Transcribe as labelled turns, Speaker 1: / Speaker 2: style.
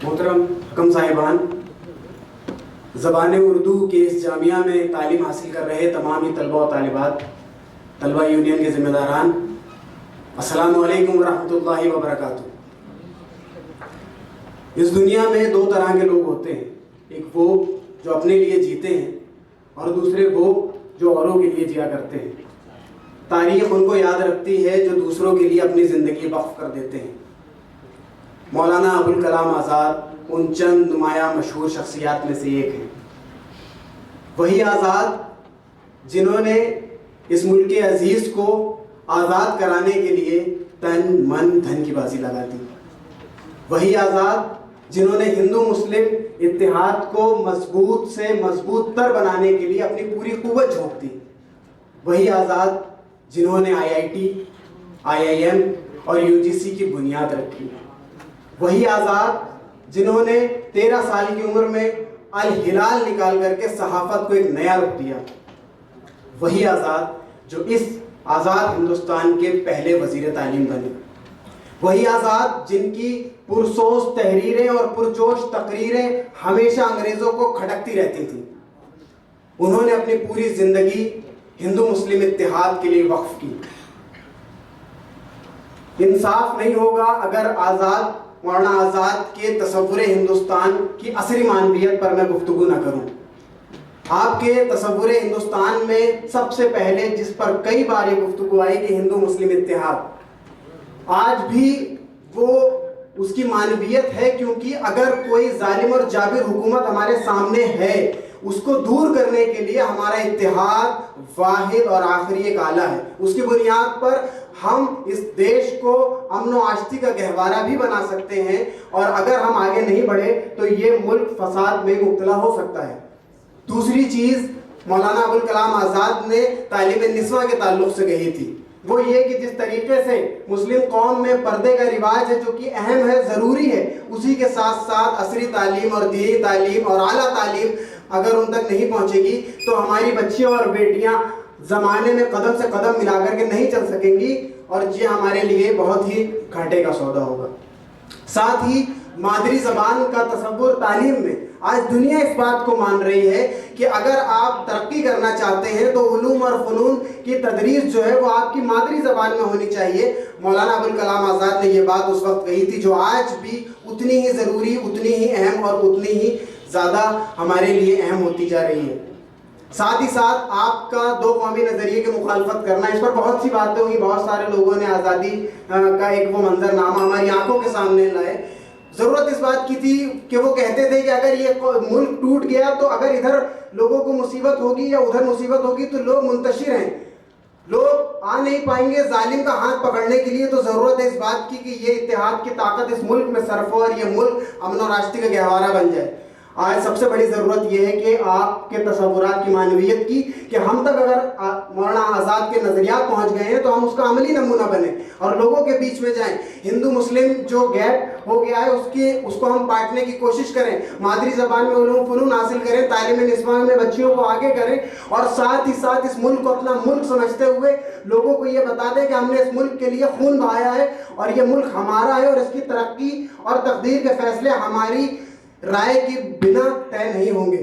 Speaker 1: محترم حکم صاحبان، زبان اردو کے اس جامعہ میں تعلیم حاصل کر رہے تمام ہی طلبہ و طالبات، طلبہ یونین کے ذمہ داران، السلام علیکم ورحمۃ اللہ وبرکاتہ۔ اس دنیا میں دو طرح کے لوگ ہوتے ہیں، ایک وہ جو اپنے لیے جیتے ہیں اور دوسرے وہ جو اوروں کے لیے جیا کرتے ہیں۔ تاریخ ان کو یاد رکھتی ہے جو دوسروں کے لیے اپنی زندگی وقف کر دیتے ہیں۔ مولانا ابوالکلام آزاد ان چند نمایاں مشہور شخصیات میں سے ایک ہیں۔ وہی آزاد جنہوں نے اس ملک عزیز کو آزاد کرانے کے لیے تن من دھن کی بازی لگا دی۔ وہی آزاد جنہوں نے ہندو مسلم اتحاد کو مضبوط سے مضبوط تر بنانے کے لیے اپنی پوری قوت جھونک دی۔ وہی آزاد جنہوں نے IIT، IIM اور UGC کی بنیاد رکھی۔ وہی آزاد جنہوں نے 13 سال کی عمر میں الہلال نکال کر کے صحافت کو ایک نیا رخ دیا۔ وہی آزاد جو اس آزاد ہندوستان کے پہلے وزیر تعلیم بنے۔ وہی آزاد جن کی پرسوز تحریریں اور پرجوش تقریریں ہمیشہ انگریزوں کو کھٹکتی رہتی تھیں۔ انہوں نے اپنی پوری زندگی ہندو مسلم اتحاد کے لیے وقف کی۔ انصاف نہیں ہوگا اگر مولانا آزاد کے تصور ہندوستان کی عصری معنویت پر میں گفتگو نہ کروں۔ آپ کے تصور ہندوستان میں سب سے پہلے جس پر کئی بار یہ گفتگو آئی کہ ہندو مسلم اتحاد، آج بھی وہ اس کی معنویت ہے، کیونکہ اگر کوئی ظالم اور جابر حکومت ہمارے سامنے ہے، اس کو دور کرنے کے لیے ہمارا اتحاد واحد اور آخری ایک آلہ ہے۔ اس کی بنیاد پر ہم اس دیش کو امن و آشتی کا گہوارہ بھی بنا سکتے ہیں، اور اگر ہم آگے نہیں بڑھے تو یہ ملک فساد میں مبتلا ہو سکتا ہے۔ دوسری چیز مولانا ابوالکلام آزاد نے تعلیم نسواں کے تعلق سے کہی تھی، وہ یہ کہ جس طریقے سے مسلم قوم میں پردے کا رواج ہے جو کہ اہم ہے، ضروری ہے، اسی کے ساتھ ساتھ عصری تعلیم اور دینی تعلیم اور اعلیٰ تعلیم اگر ان تک نہیں پہنچے گی تو ہماری بچیاں اور بیٹیاں زمانے میں قدم سے قدم ملا کر کے نہیں چل سکیں گی، اور یہ ہمارے لیے بہت ہی گھاٹے کا سودا ہوگا۔ ساتھ ہی مادری زبان کا تصور تعلیم میں آج دنیا اس بات کو مان رہی ہے کہ اگر آپ ترقی کرنا چاہتے ہیں تو علوم اور فنون کی تدریس جو ہے وہ آپ کی مادری زبان میں ہونی چاہیے۔ مولانا ابوالکلام آزاد نے یہ بات اس وقت کہی تھی جو آج بھی اتنی ہی ضروری، اتنی ہی اہم اور اتنی ہی زیادہ ہمارے لیے اہم ہوتی جا رہی ہے۔ ساتھ ہی ساتھ آپ کا دو قومی نظریے کی مخالفت کرنا، اس پر بہت سی باتیں ہوئی، بہت سارے لوگوں نے آزادی کا ایک وہ منظر نامہ ہماری آنکھوں کے سامنے لائے۔ ضرورت اس بات کی تھی کہ وہ کہتے تھے کہ اگر یہ ملک ٹوٹ گیا تو اگر ادھر لوگوں کو مصیبت ہوگی یا ادھر مصیبت ہوگی تو لوگ منتشر ہیں، لوگ آ نہیں پائیں گے ظالم کا ہاتھ پکڑنے کے لیے، تو ضرورت ہے اس بات کی کہ یہ اتحاد کی طاقت اس ملک میں صرف ہو اور یہ ملک امن و راشتی کا گہوارہ بن جائے۔ آج سب سے بڑی ضرورت یہ ہے کہ آپ کے تصورات کی معنویت کی، کہ ہم تک اگر مولانا آزاد کے نظریات پہنچ گئے ہیں تو ہم اس کا عملی نمونہ بنیں اور لوگوں کے بیچ میں جائیں۔ ہندو مسلم جو گیپ ہو گیا ہے اس کو ہم بانٹنے کی کوشش کریں، مادری زبان میں علوم فنون حاصل کریں، تعلیم نسواں میں بچیوں کو آگے کریں، اور ساتھ ہی ساتھ اس ملک کو اپنا ملک سمجھتے ہوئے لوگوں کو یہ بتا دیں کہ ہم نے اس ملک کے لیے خون بہایا ہے اور یہ ملک ہمارا ہے، اور اس کی ترقی اور تقدیر کے فیصلے ہماری رائے کے بنا طے نہیں ہوں گے۔